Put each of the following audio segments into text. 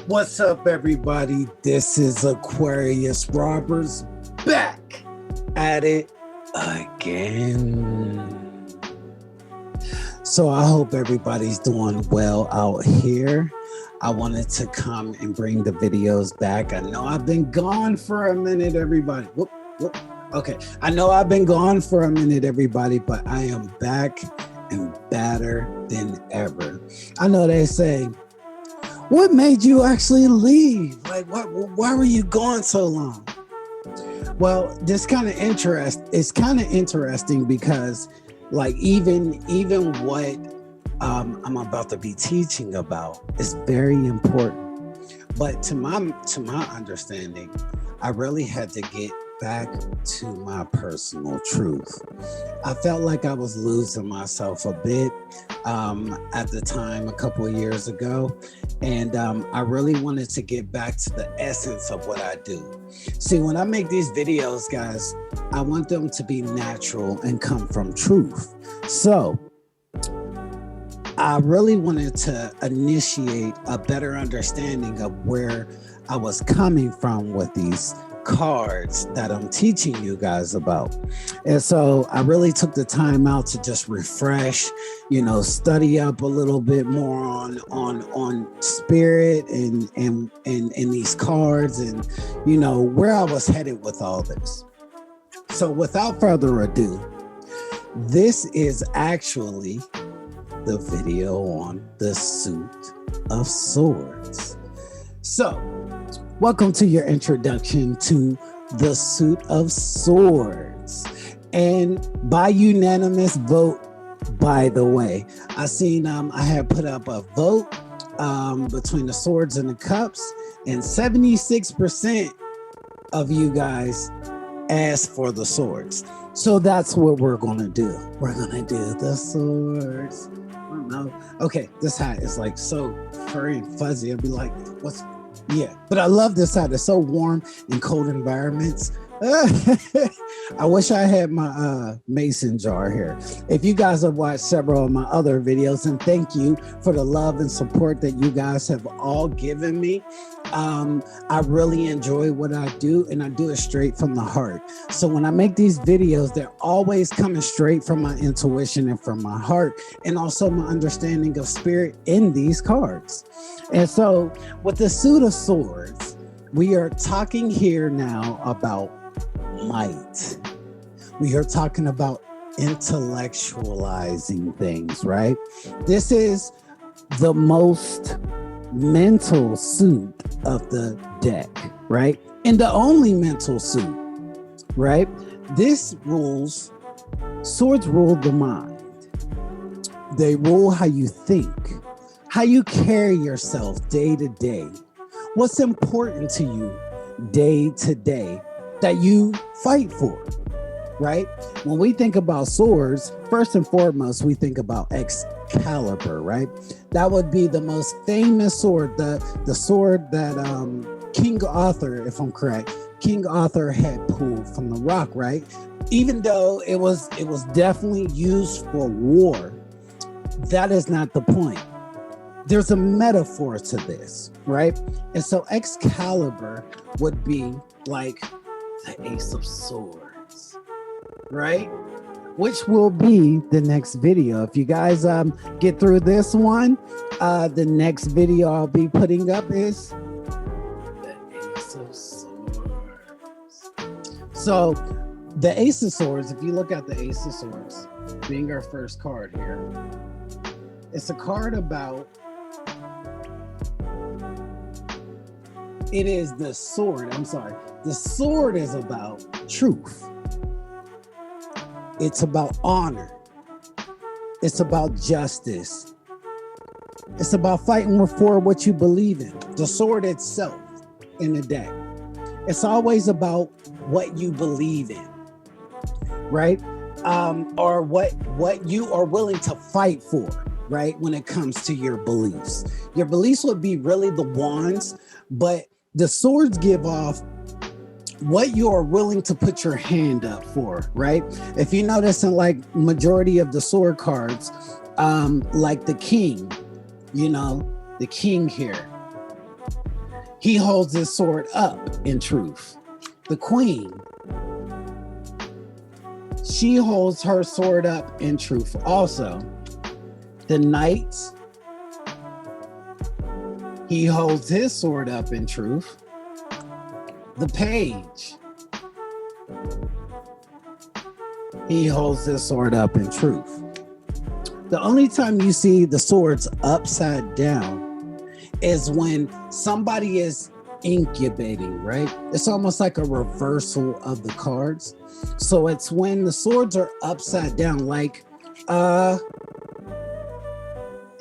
What's up, everybody? This is Aquarius Roberts back at it again. So I hope everybody's doing well out here. I wanted to come and bring the videos back. I know I've been gone for a minute, everybody. Whoop, whoop. Okay, I know I've been gone for a minute, everybody, but I am back and badder than ever. I know they say, what made you actually leave? Like, why were you gone so long? Well, it's kind of interesting because, like, even what I'm about to be teaching about is very important. But to my understanding, I really had to get back to my personal truth. I felt like I was losing myself a bit at the time a couple of years ago. And I really wanted to get back to the essence of what I do. See, when I make these videos, guys, I want them to be natural and come from truth. So I really wanted to initiate a better understanding of where I was coming from with these cards that I'm teaching you guys about. And so I really took the time out to just refresh, study up a little bit more on spirit and these cards and where I was headed with all this. So without further ado, this is actually the video on the Suit of Swords. So welcome to your introduction to the Suit of Swords. And by unanimous vote, by the way, I seen I had put up a vote between the swords and the cups, and 76% of you guys asked for the swords. So that's what we're gonna do. We're gonna do the swords. I don't know. Okay, this hat is like so furry and fuzzy. I'd be like, yeah, but I love this hat. It's so warm in cold environments. I wish I had my mason jar here. If you guys have watched several of my other videos, and thank you for the love and support that you guys have all given me. I really enjoy what I do, and I do it straight from the heart. So when I make these videos, they're always coming straight from my intuition and from my heart, and also my understanding of spirit in these cards. And so with the Suit of Swords, we are talking here now about might. We are talking about intellectualizing things, right? This is the most mental suit of the deck, right? And the only mental suit, right? Swords rule the mind. They rule how you think, how you carry yourself day to day, what's important to you day to day that you fight for, right? When we think about swords, first and foremost, we think about Excalibur, right? That would be the most famous sword, the sword that King Arthur, if I'm correct, King Arthur had pulled from the rock, right? Even though it was definitely used for war, that is not the point. There's a metaphor to this, right? And so Excalibur would be like the Ace of Swords, right? Which will be the next video. If you guys get through this one, the next video I'll be putting up is the Ace of Swords. So the Ace of Swords, if you look at the Ace of Swords, being our first card here, it's a card about, it is the sword. The sword is about truth. It's about honor. It's about justice. It's about fighting for what you believe in. The sword itself in the deck. It's always about what you believe in, right? Or what you are willing to fight for, right? When it comes to your beliefs. Your beliefs would be really the wands, but the swords give off what you are willing to put your hand up for, right? If you notice in like majority of the sword cards, like the king, the king here, he holds his sword up in truth. The queen, she holds her sword up in truth also. The knight, he holds his sword up in truth. The page, he holds his sword up in truth. The only time you see the swords upside down is when somebody is incubating, right? It's almost like a reversal of the cards. So it's when the swords are upside down, like the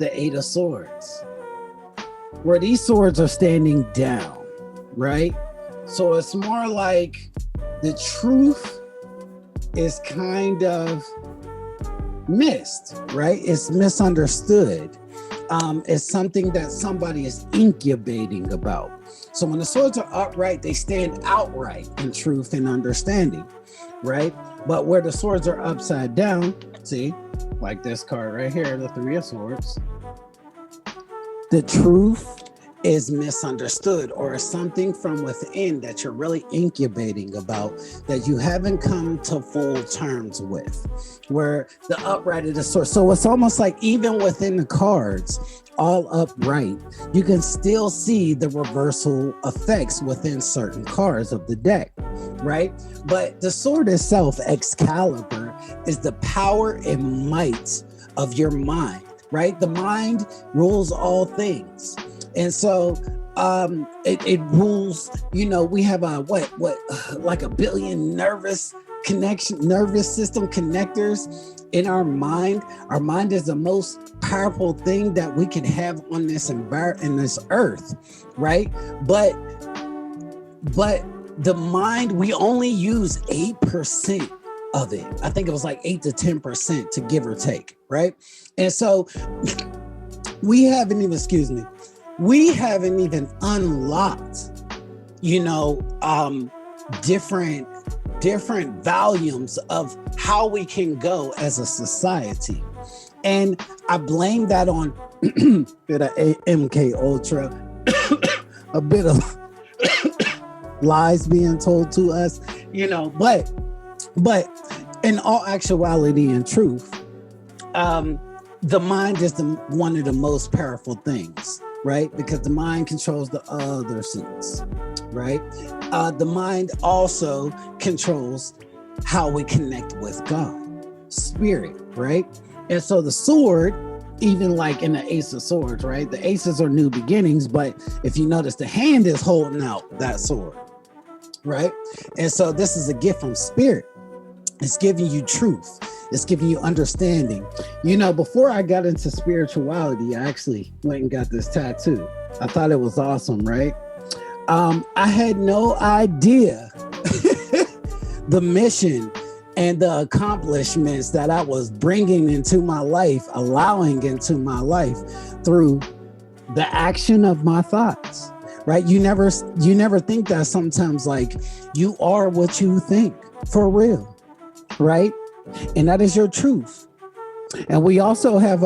Eight of Swords, where these swords are standing down, right? So it's more like the truth is kind of missed, right? It's misunderstood. It's something that somebody is incubating about. So when the swords are upright, they stand outright in truth and understanding, right? But where the swords are upside down, see, like this card right here, the Three of Swords, the truth is misunderstood, or is something from within that you're really incubating about that you haven't come to full terms with, where the upright of the sword. So it's almost like even within the cards, all upright, you can still see the reversal effects within certain cards of the deck, right? But the sword itself, Excalibur, is the power and might of your mind, right? The mind rules all things. And so it rules, we have like a billion nervous system connectors in our mind. Our mind is the most powerful thing that we can have on this in this earth, right? But the mind, we only use 8% of it. I think it was like 8 to 10% to give or take, right? And so we haven't even unlocked, different volumes of how we can go as a society. And I blame that on a bit of MK Ultra, a bit of lies being told to us, but in all actuality and truth, the mind is one of the most powerful things, right? Because the mind controls the other sense, right? The mind also controls how we connect with God, spirit, right? And so the sword, even like in the Ace of Swords, right? The aces are new beginnings, but if you notice, the hand is holding out that sword, right? And so this is a gift from spirit. It's giving you truth. It's giving you understanding. Before I got into spirituality, I actually went and got this tattoo. I thought it was awesome, right? I had no idea the mission and the accomplishments that I was bringing into my life, allowing into my life through the action of my thoughts, right? You never think that sometimes, like, you are what you think, for real, right? And that is your truth. And we also have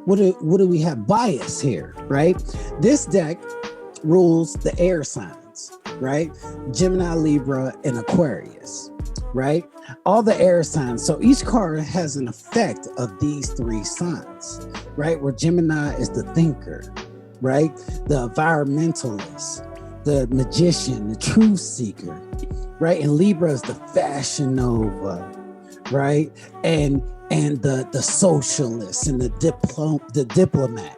what do we have? Bias here, right? This deck rules the air signs, right? Gemini, Libra, and Aquarius, right? All the air signs. So each card has an effect of these three signs, right? Where Gemini is the thinker, right? The environmentalist, the magician, the truth seeker, right? And Libra is the fashion nova, right? And the socialist and the diplomat,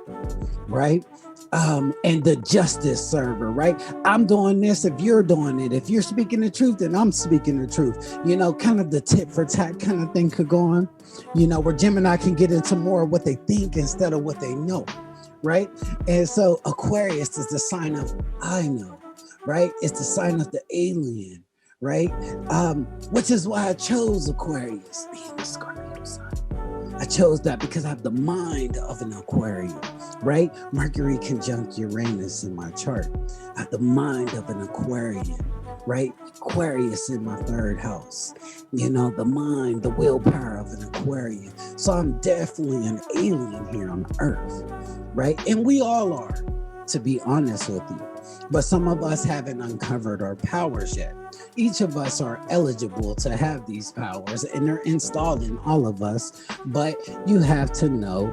right? And the justice server, right? I'm doing this if you're doing it. If you're speaking the truth, then I'm speaking the truth. Kind of the tit for tat kind of thing could go on, where Gemini can get into more of what they think instead of what they know, right? And so Aquarius is the sign of I know, right? It's the sign of the alien, right? Which is why I chose Aquarius, being the Scorpio sign. I chose that because I have the mind of an Aquarian, right? Mercury conjunct Uranus in my chart. I have the mind of an Aquarian, right? Aquarius in my third house. The mind, the willpower of an Aquarian. So I'm definitely an alien here on Earth, right? And we all are, to be honest with you. But some of us haven't uncovered our powers yet. Each of us are eligible to have these powers, and they're installed in all of us, but you have to know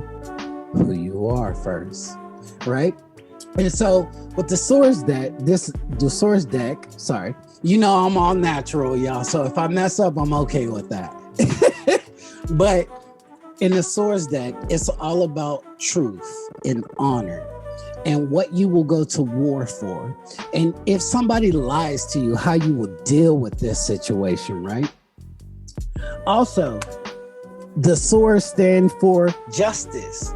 who you are first, right? And so with the source deck, sorry, you know I'm all natural, y'all. So if I mess up, I'm okay with that. But in the source deck, it's all about truth and honor and what you will go to war for. And if somebody lies to you, how you will deal with this situation, right? Also, the swords stand for justice,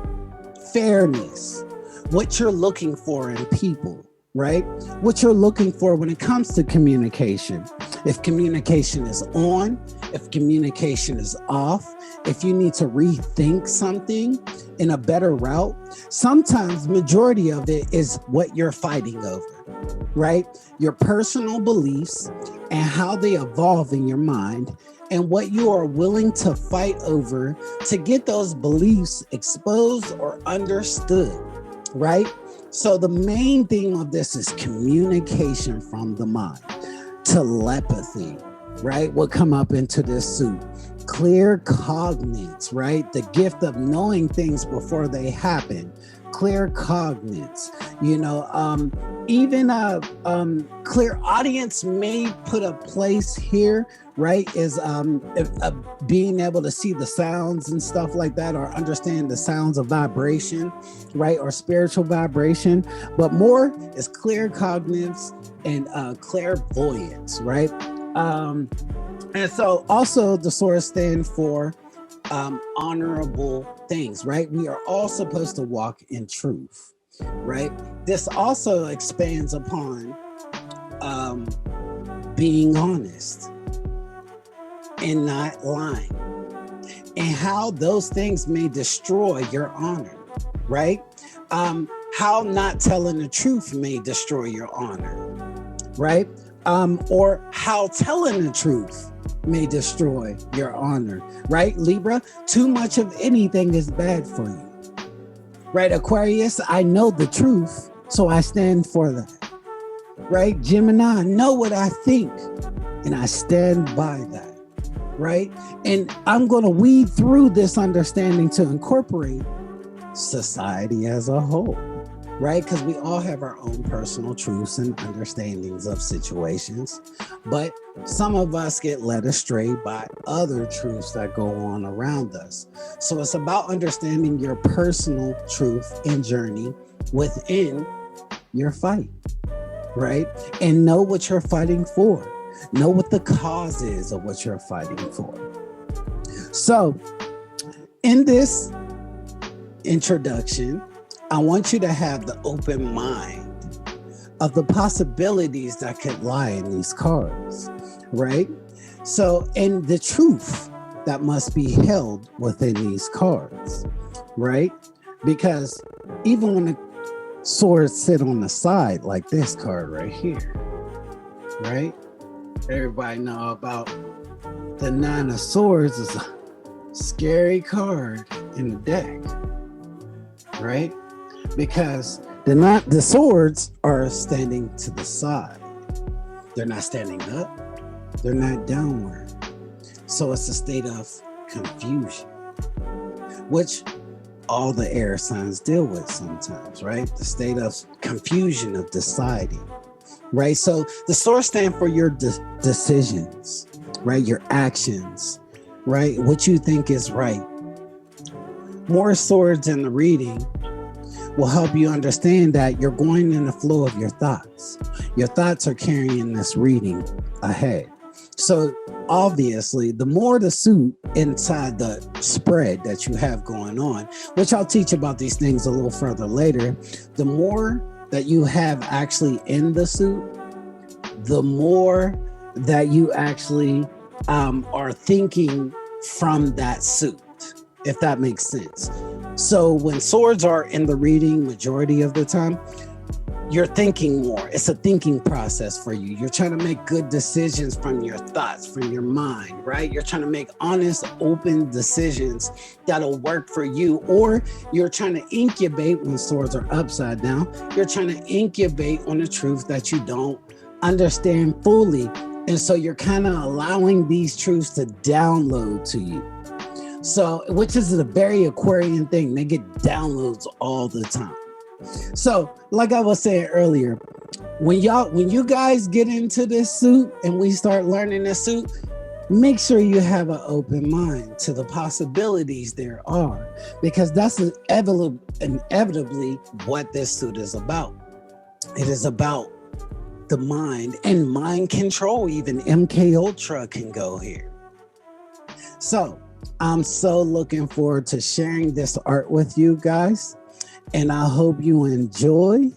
fairness, what you're looking for in people, right? What you're looking for when it comes to communication. If communication is on, if communication is off, if you need to rethink something in a better route, sometimes majority of it is what you're fighting over, right? Your personal beliefs and how they evolve in your mind and what you are willing to fight over to get those beliefs exposed or understood, right? So the main theme of this is communication from the mind, telepathy, right? Will come up into this suit. Clear cognizance, right? The gift of knowing things before they happen. Clear cognizance, even clear audience may put a place here, right? Is being able to see the sounds and stuff like that, or understand the sounds of vibration, right? Or spiritual vibration, but more is clear cognizance and clairvoyance, right? And so also the source stand for honorable things, right? We are all supposed to walk in truth, right? This also expands upon being honest and not lying, and how those things may destroy your honor, right? How not telling the truth may destroy your honor, right? Or how telling the truth may destroy your honor, right? Libra, too much of anything is bad for you, right? Aquarius, I know the truth, so I stand for that, right? Gemini, I know what I think, and I stand by that, right? And I'm going to weed through this understanding to incorporate society as a whole, right? Because we all have our own personal truths and understandings of situations, but some of us get led astray by other truths that go on around us. So it's about understanding your personal truth and journey within your fight, right? And know what you're fighting for. Know what the cause is of what you're fighting for. So in this introduction, I want you to have the open mind of the possibilities that could lie in these cards, right? So, and the truth that must be held within these cards, right? Because even when the swords sit on the side, like this card right here, right? Everybody know about the Nine of Swords is a scary card in the deck, right? Because the swords are standing to the side. They're not standing up. They're not downward. So it's a state of confusion, which all the air signs deal with sometimes, right? The state of confusion of deciding, right? So the swords stand for your decisions, right? Your actions, right? What you think is right. More swords in the reading will help you understand that you're going in the flow of your thoughts. Your thoughts are carrying this reading ahead. So obviously, the more the suit inside the spread that you have going on, which I'll teach about these things a little further later, the more that you have actually in the suit, the more that you actually are thinking from that suit, if that makes sense. So when swords are in the reading majority of the time, you're thinking more. It's a thinking process for you. You're trying to make good decisions from your thoughts, from your mind, right? You're trying to make honest, open decisions that'll work for you. Or you're trying to incubate when swords are upside down. You're trying to incubate on the truth that you don't understand fully. And so you're kind of allowing these truths to download to you. So, which is a very Aquarian thing. They get downloads all the time. So, like I was saying earlier, when you guys get into this suit and we start learning this suit, make sure you have an open mind to the possibilities there are, because that's inevitably what this suit is about. It is about the mind and mind control. Even MK Ultra can go here. So I'm so looking forward to sharing this art with you guys, and I hope you enjoy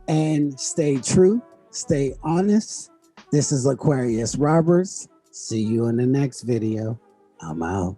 and stay true, stay honest. This is Aquarius Roberts. See you in the next video. I'm out.